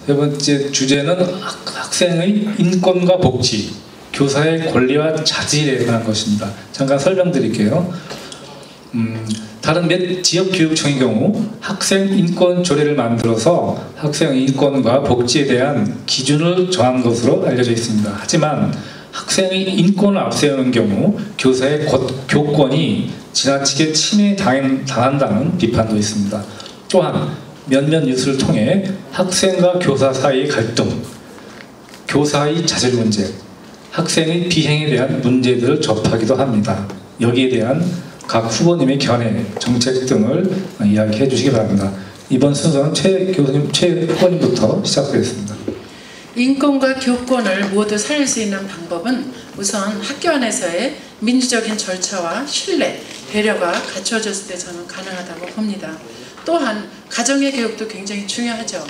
세 번째 주제는 학생의 인권과 복지, 교사의 권리와 자질에 관한 것입니다. 잠깐 설명드릴게요. 다른 몇 지역교육청의 경우 학생 인권 조례를 만들어서 학생 인권과 복지에 대한 기준을 정한 것으로 알려져 있습니다. 하지만 학생의 인권을 앞세우는 경우 교사의 교권이 지나치게 침해당한다는 비판도 있습니다. 또한 몇몇 뉴스를 통해 학생과 교사 사이의 갈등, 교사의 자질 문제, 학생의 비행에 대한 문제들을 접하기도 합니다. 여기에 대한 각 후보님의 견해, 정책 등을 이야기해 주시기 바랍니다. 이번 순서는 최 후보님부터 시작하겠습니다. 인권과 교권을 모두 살릴 수 있는 방법은 우선 학교 안에서의 민주적인 절차와 신뢰, 배려가 갖춰졌을 때 저는 가능하다고 봅니다. 또한 가정의 교육도 굉장히 중요하죠.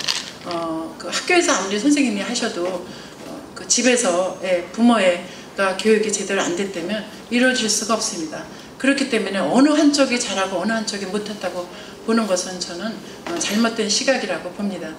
그 학교에서 아무리 선생님이 하셔도 그 집에서의 부모가 교육이 제대로 안 됐다면 이루어질 수가 없습니다. 그렇기 때문에 어느 한쪽이 잘하고 어느 한쪽이 못했다고 보는 것은 저는 잘못된 시각이라고 봅니다.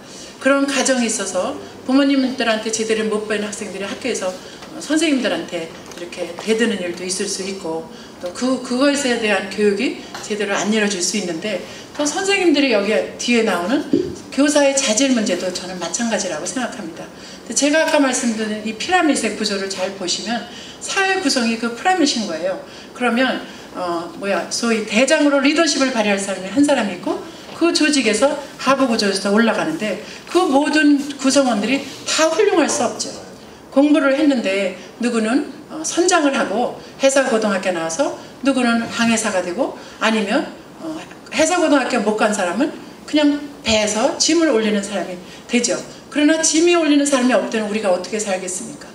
그런 가정이 있어서 부모님들한테 제대로 못 배운 학생들이 학교에서 선생님들한테 이렇게 대드는 일도 있을 수 있고 또 그것에 대한 교육이 제대로 안 이루어질 수 있는데 또 선생님들이 여기 뒤에 나오는 교사의 자질 문제도 저는 마찬가지라고 생각합니다. 제가 아까 말씀드린 이 피라미드의 구조를 잘 보시면 사회 구성이 그 피라미드인 거예요. 그러면 소위 대장으로 리더십을 발휘할 사람이 한 사람이 있고 그 조직에서 하부 구조에서 올라가는데 그 모든 구성원들이 다 훌륭할 수 없죠. 공부를 했는데 누구는 선장을 하고 해사고등학교 나와서 누구는 항해사가 되고 아니면 해사고등학교 못 간 사람은 그냥 배에서 짐을 올리는 사람이 되죠. 그러나 짐이 올리는 사람이 없다면 우리가 어떻게 살겠습니까?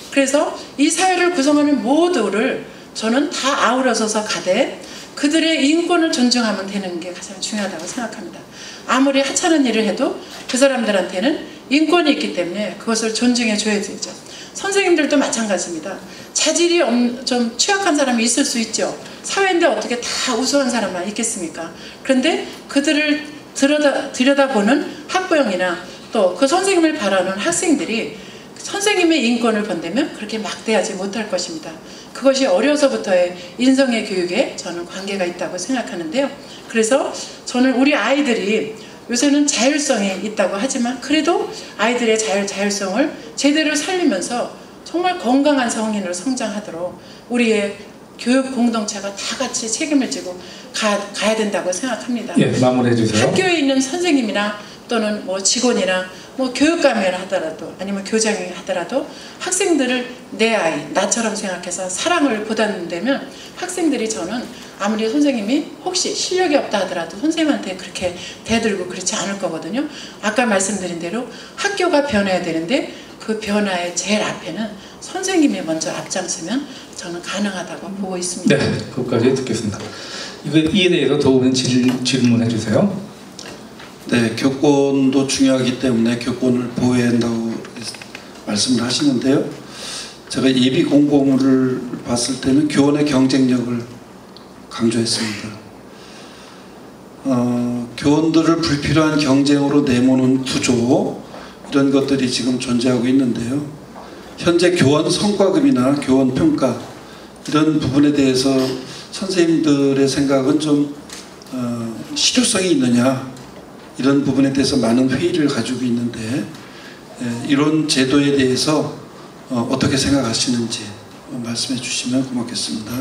그래서 이 사회를 구성하는 모두를 저는 다 아우러서서 가되 그들의 인권을 존중하면 되는 게 가장 중요하다고 생각합니다. 아무리 하찮은 일을 해도 그 사람들한테는 인권이 있기 때문에 그것을 존중해 줘야 되죠. 선생님들도 마찬가지입니다. 자질이 좀 취약한 사람이 있을 수 있죠. 사회인데 어떻게 다 우수한 사람만 있겠습니까? 그런데 그들을 들여다보는 학부형이나 또 그 선생님을 바라는 학생들이 선생님의 인권을 본다면 그렇게 막대하지 못할 것입니다. 그것이 어려서부터의 인성의 교육에 저는 관계가 있다고 생각하는데요. 그래서 저는 우리 아이들이 요새는 자율성이 있다고 하지만 그래도 아이들의 자율성을 제대로 살리면서 정말 건강한 성인으로 성장하도록 우리의 교육 공동체가 다 같이 책임을 지고 가야 된다고 생각합니다. 예, 마무리해 주세요. 학교에 있는 선생님이나 또는 직원이나 교육감이라 하더라도 아니면 교장이 하더라도 학생들을 내 아이, 나처럼 생각해서 사랑을 보답한다면 학생들이 저는 아무리 선생님이 혹시 실력이 없다 하더라도 선생님한테 그렇게 대들고 그렇지 않을 거거든요. 아까 말씀드린 대로 학교가 변해야 되는데 그 변화의 제일 앞에는 선생님이 먼저 앞장서면 저는 가능하다고 보고 있습니다. 네, 그것까지 듣겠습니다. 이에 대해서 도움은 질문해 주세요. 네, 교권도 중요하기 때문에 교권을 보호해야 한다고 말씀을 하시는데요. 제가 예비 공고문을 봤을 때는 교원의 경쟁력을 강조했습니다. 교원들을 불필요한 경쟁으로 내모는 구조 이런 것들이 지금 존재하고 있는데요. 현재 교원 성과급이나 교원 평가 이런 부분에 대해서 선생님들의 생각은 좀 실효성이 있느냐 이런 부분에 대해서 많은 회의를 가지고 있는데 이런 제도에 대해서 어떻게 생각하시는지 말씀해 주시면 고맙겠습니다.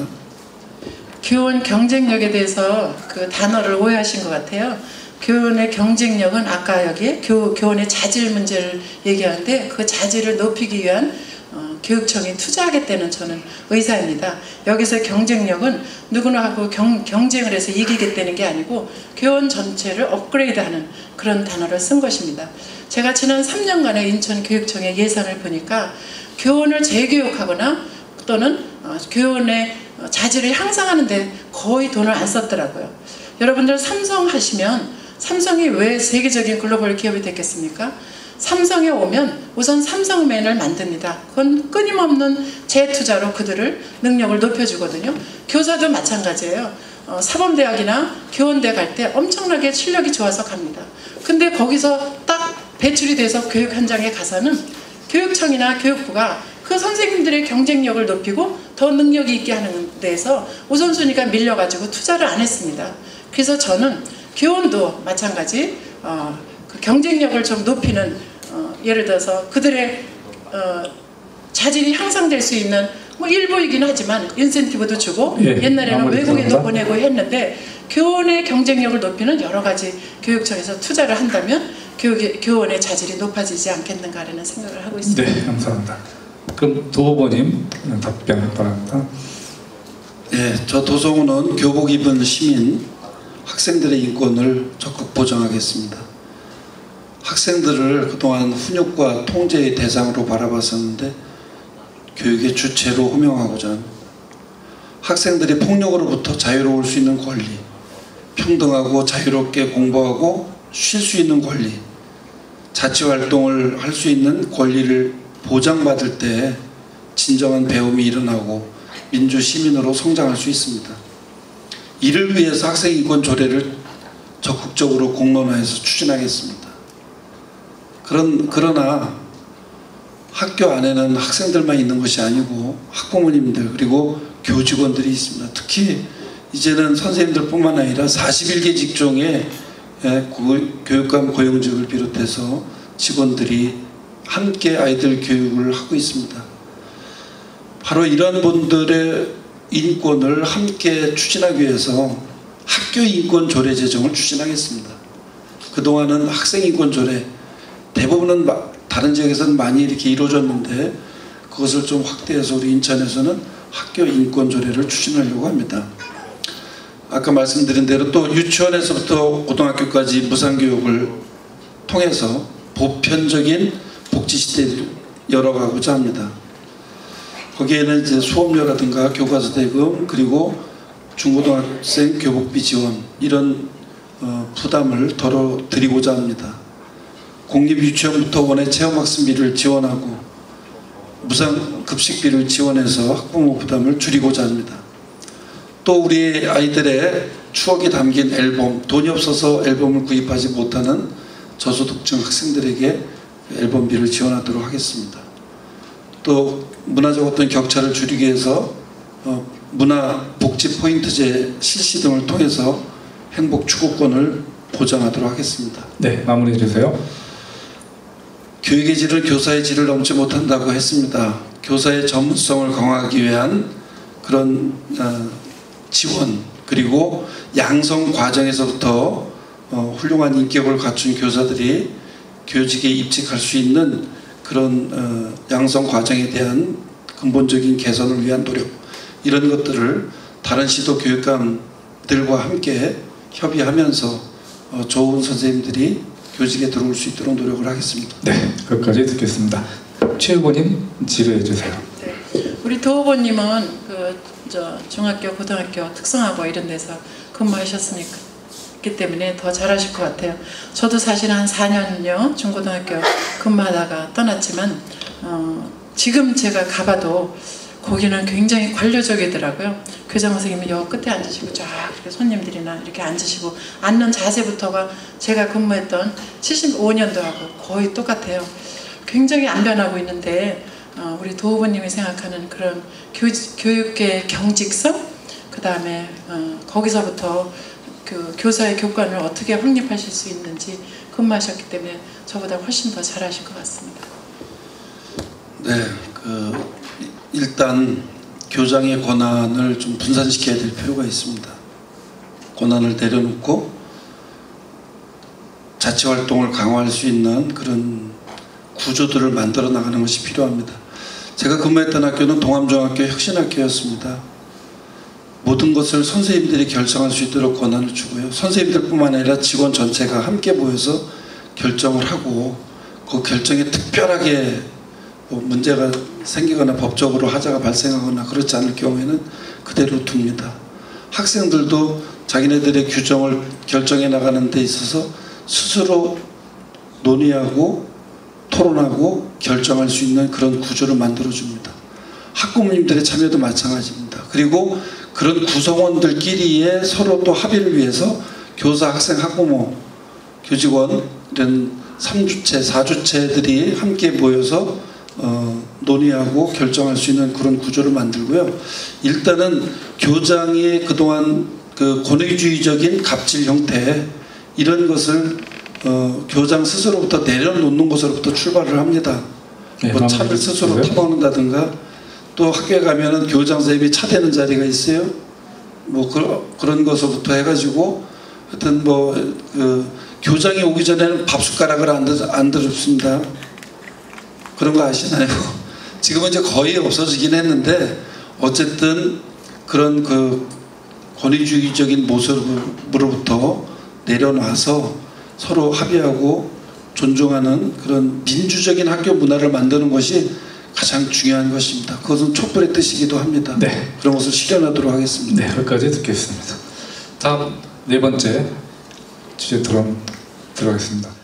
교원 경쟁력에 대해서 그 단어를 오해하신 것 같아요. 교원의 경쟁력은 아까 여기에 교원의 자질 문제를 얘기하는데 그 자질을 높이기 위한 교육청이 투자하겠다는 저는 의사입니다. 여기서 경쟁력은 누구나 하고 경쟁을 해서 이기겠다는 게 아니고 교원 전체를 업그레이드하는 그런 단어를 쓴 것입니다. 제가 지난 3년간의 인천교육청의 예산을 보니까 교원을 재교육하거나 또는 교원의 자질을 향상하는 데 거의 돈을 안 썼더라고요. 여러분들 삼성 하시면 삼성이 왜 세계적인 글로벌 기업이 됐겠습니까? 삼성에 오면 우선 삼성맨을 만듭니다. 그건 끊임없는 재투자로 그들을 능력을 높여주거든요. 교사도 마찬가지예요. 사범대학이나 교원대 갈 때 엄청나게 실력이 좋아서 갑니다. 근데 거기서 딱 배출이 돼서 교육 현장에 가서는 교육청이나 교육부가 그 선생님들의 경쟁력을 높이고 더 능력이 있게 하는 데에서 우선순위가 밀려가지고 투자를 안 했습니다. 그래서 저는 교원도 마찬가지 그 경쟁력을 좀 높이는 예를 들어서 그들의 자질이 향상될 수 있는 뭐 일부이긴 하지만 인센티브도 주고 옛날에는 외국에도 보내고 했는데 교원의 경쟁력을 높이는 여러 가지 교육청에서 투자를 한다면 교원의 자질이 높아지지 않겠는가라는 생각을 하고 있습니다. 네, 감사합니다. 그럼 도 후보님 답변 바랍니다. 네, 저 도성우는 교복 입은 시민, 학생들의 인권을 적극 보장하겠습니다. 학생들을 그동안 훈육과 통제의 대상으로 바라봤었는데 교육의 주체로 호명하고자 합니다. 학생들이 폭력으로부터 자유로울 수 있는 권리, 평등하고 자유롭게 공부하고 쉴 수 있는 권리, 자치활동을 할 수 있는 권리를 보장받을 때 진정한 배움이 일어나고 민주시민으로 성장할 수 있습니다. 이를 위해서 학생인권 조례를 적극적으로 공론화해서 추진하겠습니다. 그러나 학교 안에는 학생들만 있는 것이 아니고 학부모님들 그리고 교직원들이 있습니다. 특히 이제는 선생님들 뿐만 아니라 41개 직종의 교육감 고용직을 비롯해서 직원들이 함께 아이들 교육을 하고 있습니다. 바로 이런 분들의 인권을 함께 추진하기 위해서 학교인권조례 제정을 추진하겠습니다. 그동안은 학생인권조례 대부분은 다른 지역에서는 많이 이렇게 이루어졌는데 그것을 좀 확대해서 우리 인천에서는 학교인권조례를 추진하려고 합니다. 아까 말씀드린 대로 또 유치원에서부터 고등학교까지 무상교육을 통해서 보편적인 복지시대를 열어가고자 합니다. 거기에는 이제 수업료라든가 교과서 대금 그리고 중고등학생 교복비 지원 이런 부담을 덜어드리고자 합니다. 공립유치원부터 원예 체험학습비를 지원하고 무상급식비를 지원해서 학부모 부담을 줄이고자 합니다. 또 우리 아이들의 추억이 담긴 앨범, 돈이 없어서 앨범을 구입하지 못하는 저소득층 학생들에게 앨범비를 지원하도록 하겠습니다. 또 문화적 어떤 격차를 줄이기 위해서 문화복지포인트제 실시 등을 통해서 행복 추구권을 보장하도록 하겠습니다. 네, 마무리해 주세요. 교육의 질은 교사의 질을 넘지 못한다고 했습니다. 교사의 전문성을 강화하기 위한 그런 지원 그리고 양성 과정에서부터 훌륭한 인격을 갖춘 교사들이 교직에 입직할 수 있는 그런 양성 과정에 대한 근본적인 개선을 위한 노력 이런 것들을 다른 시도 교육감들과 함께 협의하면서 좋은 선생님들이 교직에 들어올 수 있도록 노력을 하겠습니다. 네, 끝까지 듣겠습니다. 최 후보님 질의해 주세요. 네, 우리 도 후보님은 중학교, 고등학교 특성화고 이런 데서 근무하셨기 때문에 더 잘하실 것 같아요. 저도 사실 한 4년요 중고등학교 근무하다가 떠났지만 지금 제가 가봐도 거기는 굉장히 관료적이더라고요. 교장 선생님이 여 끝에 앉으시고 쫙 이렇게 손님들이나 이렇게 앉으시고 앉는 자세부터가 제가 근무했던 75년도하고 거의 똑같아요. 굉장히 안 변하고 있는데 우리 도 후보님이 생각하는 그런 교육계 경직성 그 다음에 거기서부터 그 교사의 교권을 어떻게 확립하실 수 있는지 근무하셨기 때문에 저보다 훨씬 더 잘하실 것 같습니다. 네, 일단 교장의 권한을 좀 분산시켜야 될 필요가 있습니다. 권한을 내려놓고 자치활동을 강화할 수 있는 그런 구조들을 만들어 나가는 것이 필요합니다. 제가 근무했던 학교는 동암중학교 혁신학교였습니다. 모든 것을 선생님들이 결정할 수 있도록 권한을 주고요. 선생님들뿐만 아니라 직원 전체가 함께 모여서 결정을 하고 그 결정에 특별하게 문제가 생기거나 법적으로 하자가 발생하거나 그렇지 않을 경우에는 그대로 둡니다. 학생들도 자기네들의 규정을 결정해 나가는 데 있어서 스스로 논의하고 토론하고 결정할 수 있는 그런 구조를 만들어줍니다. 학부모님들의 참여도 마찬가지입니다. 그리고 그런 구성원들끼리의 서로 또 합의를 위해서 교사, 학생, 학부모, 교직원 이런 3주체, 4주체들이 함께 모여서 논의하고 결정할 수 있는 그런 구조를 만들고요. 일단은 교장이 그동안 그 권위주의적인 갑질 형태 이런 것을 교장 스스로부터 내려놓는 것으로부터 출발을 합니다. 네, 뭐 차를 스스로 마무리 타먹는다든가 또 학교에 가면은 교장 선생님이 차 대는 자리가 있어요. 뭐 그런 것부터 해가지고 하여튼 뭐 교장이 오기 전에는 밥 숟가락을 안 들었습니다. 그런 거 아시나요? 지금은 이제 거의 없어지긴 했는데 어쨌든 그런 그 권위주의적인 모습으로부터 내려놔서 서로 합의하고 존중하는 그런 민주적인 학교 문화를 만드는 것이 가장 중요한 것입니다. 그것은 촛불의 뜻이기도 합니다. 네. 그런 것을 실현하도록 하겠습니다. 네, 여기까지 듣겠습니다. 다음 네 번째 주제 토론 들어가겠습니다.